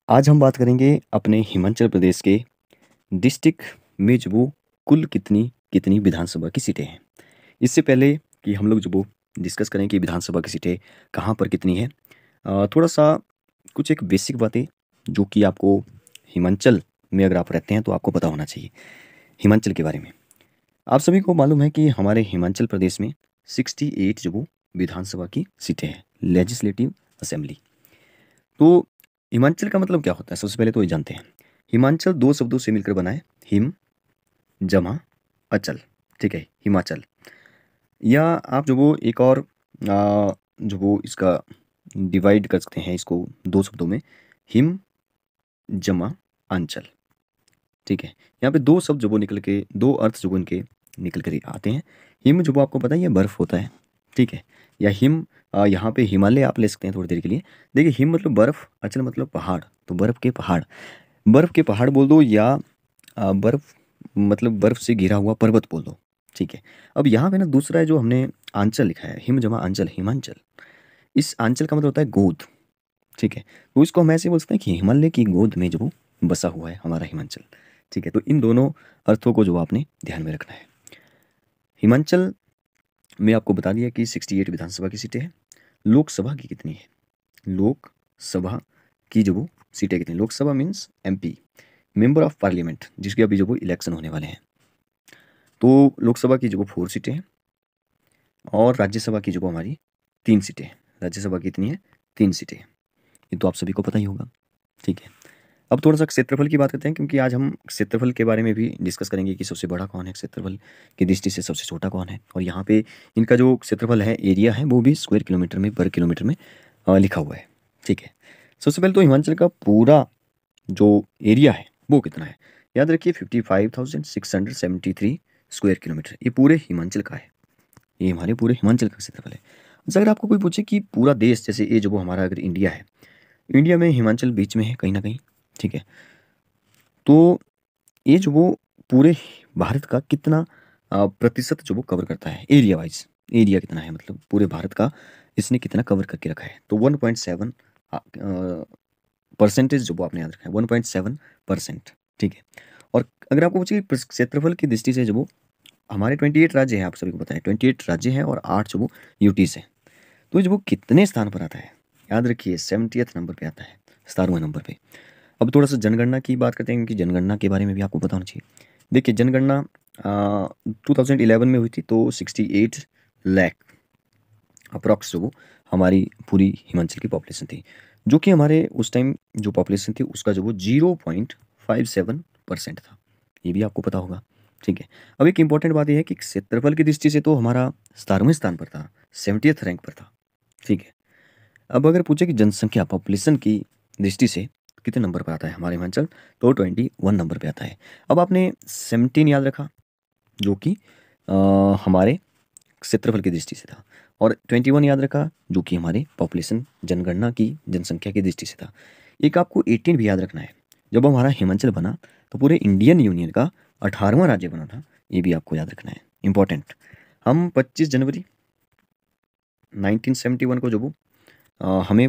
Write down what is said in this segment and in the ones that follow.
आज हम बात करेंगे अपने हिमाचल प्रदेश के डिस्ट्रिक्ट में जो वो कुल कितनी कितनी विधानसभा की सीटें हैं। इससे पहले कि हम लोग जो वो डिस्कस करें कि विधानसभा की सीटें कहाँ पर कितनी है, थोड़ा सा कुछ एक बेसिक बातें जो कि आपको हिमाचल में अगर आप रहते हैं तो आपको पता होना चाहिए हिमाचल के बारे में। आप सभी को मालूम है कि हमारे हिमाचल प्रदेश में 68 जो वो विधानसभा की सीटें हैं, लेजिस्लेटिव असेंबली। तो हिमाचल का मतलब क्या होता है? सबसे पहले तो ये जानते हैं। हिमाचल दो शब्दों से मिलकर बना है, हिम जमा अचल। ठीक है, हिमाचल। या आप जो वो एक और जो वो इसका डिवाइड कर सकते हैं इसको दो शब्दों में, हिम जमा अंचल। ठीक है, यहाँ पे दो शब्द जो वो निकल के, दो अर्थ जो वो इनके निकल कर आते हैं। हिम जो वो आपको पता है ये बर्फ होता है। ठीक है, या हिम यहाँ पे हिमालय आप ले सकते हैं थोड़ी देर के लिए। देखिए, हिम मतलब बर्फ, अचल मतलब पहाड़, तो बर्फ के पहाड़, बर्फ के पहाड़ बोल दो, या बर्फ मतलब बर्फ से घिरा हुआ पर्वत बोल दो। ठीक है, अब यहाँ पे ना दूसरा है जो हमने आंचल लिखा है, हिम जमा आंचल, हिमांचल। इस आंचल का मतलब होता है गोद। ठीक है, तो इसको हम ऐसे बोल सकते हैं कि हिमालय की गोद में जो वो बसा हुआ है हमारा हिमाचल। ठीक है, तो इन दोनों अर्थों को जो आपने ध्यान में रखना है। हिमाचल में आपको बता दिया कि 68 विधानसभा की सीटें हैं। लोकसभा की कितनी है? लोकसभा की जो वो सीटें कितनी? Lok Sabha means MP, member of parliament, जिसके अभी जो वो इलेक्शन होने वाले हैं। तो लोकसभा की जो वो 4 सीटें हैं और राज्यसभा की जो वो हमारी 3 सीटें हैं। राज्यसभा की कितनी है? 3 सीटें हैं। ये तो आप सभी को पता ही होगा। ठीक है, अब थोड़ा सा क्षेत्रफल की बात करते हैं, क्योंकि आज हम क्षेत्रफल के बारे में भी डिस्कस करेंगे कि सबसे बड़ा कौन है, क्षेत्रफल की दृष्टि से सबसे छोटा कौन है। और यहाँ पे इनका जो क्षेत्रफल है, एरिया है, वो भी स्क्वायर किलोमीटर में, पर किलोमीटर में लिखा हुआ है। ठीक है, सबसे पहले तो हिमाचल का पूरा जो एरिया है वो कितना है? याद रखिए 55,673 स्क्वायर किलोमीटर, ये पूरे हिमाचल का है। ये हमारे पूरे हिमाचल का क्षेत्रफल है। अच्छा, अगर आपको कोई पूछे कि पूरा देश, जैसे ये जो वो हमारा अगर इंडिया है, इंडिया में हिमाचल बीच में है कहीं ना कहीं। ठीक है, तो ये जो वो पूरे भारत का कितना प्रतिशत जो वो कवर करता है एरिया वाइज, एरिया कितना है मतलब पूरे भारत का इसने कितना कवर करके रखा है? तो 1.7 परसेंटेज जो वो आपने याद रखा है, 1.7%। ठीक है, और अगर आपको पूछे कि क्षेत्रफल की दृष्टि से जो वो हमारे 28 राज्य हैं, आप सभी को पता है 28 राज्य हैं और 8 जो वो यूटीज हैं। तो जो वो कितने स्थान पर आता है? याद रखिए 70th नंबर पे आता है, 17वें नंबर पे। अब थोड़ा सा जनगणना की बात करते हैं, क्योंकि जनगणना के बारे में भी आपको पता होना चाहिए। देखिए, जनगणना 2011 में हुई थी, तो 68 लाख अप्रॉक्स जो वो हमारी पूरी हिमाचल की पॉपुलेशन थी, जो कि हमारे उस टाइम जो पॉपुलेशन थी उसका जो वो 0.57% था। ये भी आपको पता होगा। ठीक है, अब एक इंपॉर्टेंट बात यह है कि क्षेत्रफल की दृष्टि से तो हमारा 17वें स्थान पर था, 70th रैंक पर था। ठीक है, अब अगर पूछे कि जनसंख्या, पॉपुलेशन की दृष्टि से कितने नंबर पर आता है हमारे हिमाचल, तो 21 नंबर पे आता है। अब आपने 17 याद रखा, जो कि अ, हमारे क्षेत्रफल की दृष्टि से था, और 21 याद रखा जो कि हमारे पॉपुलेशन, जनगणना की जनसंख्या की दृष्टि से था। एक आपको 18 भी याद रखना है। जब हमारा हिमाचल बना तो पूरे इंडियन यूनियन का 18वां राज्य बना था, ये भी आपको याद रखना है, इंपॉर्टेंट। हम 25 जनवरी 1971 को जो वो हमें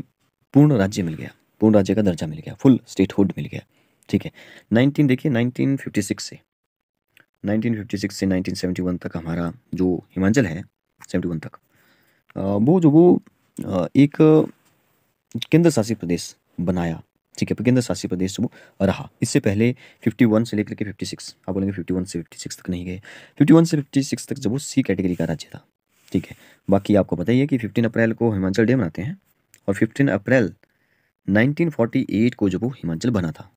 पूर्ण राज्य मिल गया, पूर्ण राज्य का दर्जा मिल गया, फुल स्टेटहुड मिल गया। ठीक है, 19 देखिए 1956 से 1971 तक हमारा जो हिमाचल है, 71 तक वो जो वो एक केंद्र शासित प्रदेश बनाया। ठीक है, केंद्र शासित प्रदेश जो वो रहा। इससे पहले 51 से लेकर के 56, आप बोलेंगे 51 से 56 तक नहीं गए, 51 से 56 तक जब वो सी कैटेगरी का राज्य था। ठीक है, बाकी आपको पता ही है कि 15 अप्रैल को हिमाचल डे मनाते हैं, और 15 अप्रैल 1948 को जब वो हिमाचल बना था।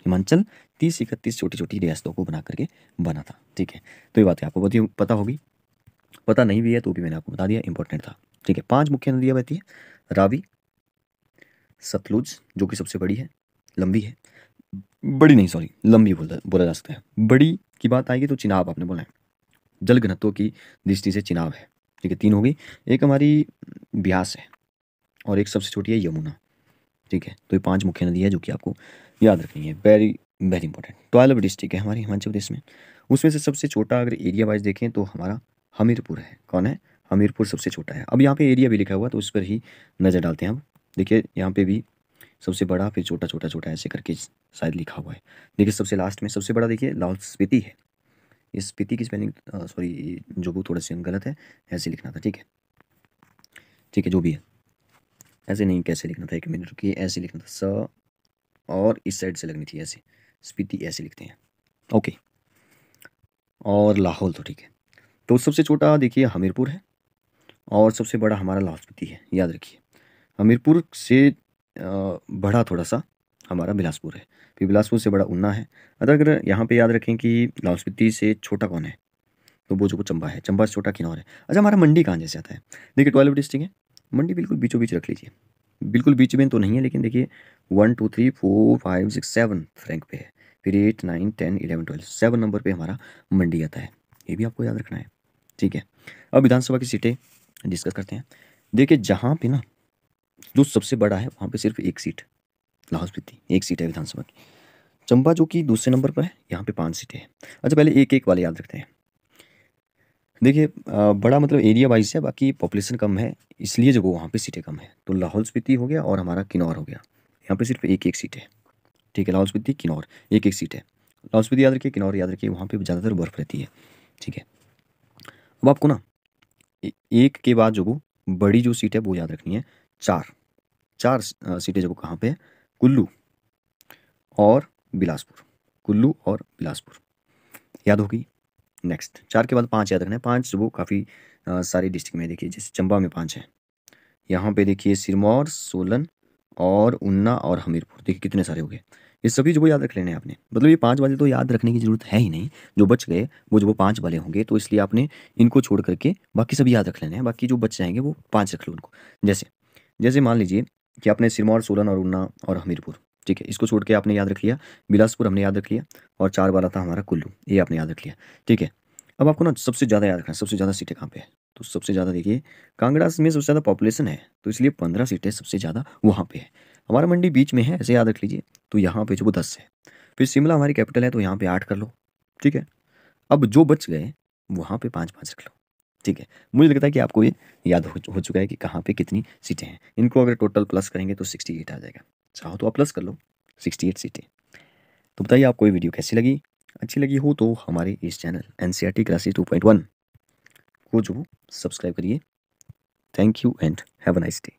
हिमाचल 30-31 छोटी छोटी रियासतों को बना करके बना था। ठीक है, तो ये बातें आपको पता होगी, पता नहीं भी है तो भी मैंने आपको बता दिया, इंपॉर्टेंट था। ठीक है, 5 मुख्य नदियाँ बहती है, रावी, सतलुज जो कि सबसे बड़ी है, लंबी है, बड़ी नहीं सॉरी लंबी बोला जा सकता है। बड़ी की बात आएगी तो चिनाब आपने बोला है, जल घनत्व की दृष्टि से चिनाब है। ठीक है, 3 हो गई। एक हमारी ब्यास है, और एक सबसे छोटी है यमुना। ठीक है, तो ये 5 मुख्य नदी है जो कि आपको याद रखनी है, वेरी वेरी इंपॉर्टेंट। 12 डिस्ट्रिक्ट है हमारे हिमाचल प्रदेश में, उसमें से सबसे छोटा अगर एरिया वाइज देखें तो हमारा हमीरपुर है। कौन है? हमीरपुर सबसे छोटा है। अब यहाँ पे एरिया भी लिखा हुआ तो उस पर ही नज़र डालते हैं हम। देखिए यहाँ पे भी सबसे बड़ा फिर छोटा छोटा छोटा ऐसे करके शायद लिखा हुआ है। देखिए सबसे लास्ट में सबसे बड़ा देखिए लाहौल स्पीति है। इस स्पीति की स्पेलिंग सॉरी जो वो थोड़ा सा गलत है, ऐसे लिखना था। ठीक है, ठीक है, जो भी है ऐसे नहीं, कैसे लिखना था, 1 मिनट रुकिए, ऐसे लिखना था स, और इस साइड से लगनी थी ऐसे, स्पीति ऐसे लिखते हैं। ओके, और लाहौल तो ठीक है। तो सबसे छोटा देखिए हमीरपुर है, और सबसे बड़ा हमारा लाहौल स्पीति है, याद रखिए। हमीरपुर से बड़ा थोड़ा सा हमारा बिलासपुर है, फिर बिलासपुर से बड़ा ऊना है। अगर यहाँ पे याद रखें कि लाहौल स्पीति से छोटा कौन है, तो वो जो चंबा है, चंबा से छोटा किन्नौर है। अच्छा, हमारा मंडी कहाँ जैसे आता है, देखिए 12 डिस्ट्रिक्ट है, मंडी बिल्कुल बीचों बीच रख लीजिए। बिल्कुल बीच में तो नहीं है, लेकिन देखिए 1 2 3 4 5 6 7 रैंक पे है, फिर 8 9 10 11 12 7 नंबर पे हमारा मंडी आता है, ये भी आपको याद रखना है। ठीक है, अब विधानसभा की सीटें डिस्कस करते हैं। देखिए जहाँ पे ना जो सबसे बड़ा है वहाँ पे सिर्फ एक सीट, लाहौल स्पीति एक सीट है विधानसभा की। चंबा जो कि दूसरे नंबर पर है, यहाँ पे 5 सीटें हैं। अच्छा, पहले एक एक वाले याद रखते हैं। देखिए बड़ा मतलब एरिया वाइज है, बाकी पॉपुलेशन कम है, इसलिए जो वो वहाँ पे सीटें कम है। तो लाहौल स्पीति हो गया और हमारा किन्नौर हो गया, यहाँ पे सिर्फ एक एक सीट है। ठीक है, लाहौल स्पीति किन्नौर एक एक सीट है। लाहौल स्पीति याद रखिए, किन्नौर याद रखिए, वहाँ पे ज़्यादातर बर्फ़ रहती है। ठीक है, अब आपको ना एक के बाद जो वो बड़ी जो सीट है वो याद रखनी है। चार चार सीटें जो वो कहाँ पे है, कुल्लू और बिलासपुर, कुल्लू और बिलासपुर याद होगी। नेक्स्ट 4 के बाद 5 याद रखना है। 5 वो काफ़ी सारे डिस्ट्रिक्ट में, देखिए जैसे चंबा में 5 है, यहाँ पे देखिए सिरमौर, सोलन और ऊना और हमीरपुर, देखिए कितने सारे हो गए। ये सभी जो वो याद रख लेने हैं आपने, मतलब ये 5 वाले तो याद रखने की ज़रूरत है ही नहीं, जो बच गए वो जो वो 5 वाले होंगे, तो इसलिए आपने इनको छोड़ करके बाकी सभी याद रख लेने हैं। बाकी जो बच जाएंगे वो 5 रख लो उनको। जैसे जैसे मान लीजिए कि आपने सिरमौर, सोलन और ऊना और हमीरपुर, ठीक है, इसको छोड़ के आपने याद रख लिया। बिलासपुर हमने याद रख लिया, और 4 वाला था हमारा कुल्लू, ये आपने याद रख लिया। ठीक है, अब आपको ना सबसे ज़्यादा याद रखना है, सबसे ज़्यादा सीटें कहाँ पे है। तो सबसे ज़्यादा देखिए कांगड़ा में सबसे ज़्यादा पॉपुलेशन है, तो इसलिए 15 सीटें सबसे ज़्यादा वहाँ पे है। हमारा मंडी बीच में है, ऐसे याद रख लीजिए, तो यहाँ पे जो वो 10 है। फिर शिमला हमारी कैपिटल है, तो यहाँ पे 8 कर लो। ठीक है, अब जो बच गए वहाँ पे 5-5 रख लो। ठीक है, मुझे लगता है कि आपको ये याद हो चुका है कि कहाँ पे कितनी सीटें हैं। इनको अगर टोटल प्लस करेंगे तो 68 आ जाएगा, चाहो तो आप प्लस कर लो 68 सीटें। तो बताइए आपको ये वीडियो कैसी लगी। अच्छी लगी हो तो हमारे इस चैनल NCERT क्लासेस 2.1 को जो सब्सक्राइब करिए। Thank you and have a nice day.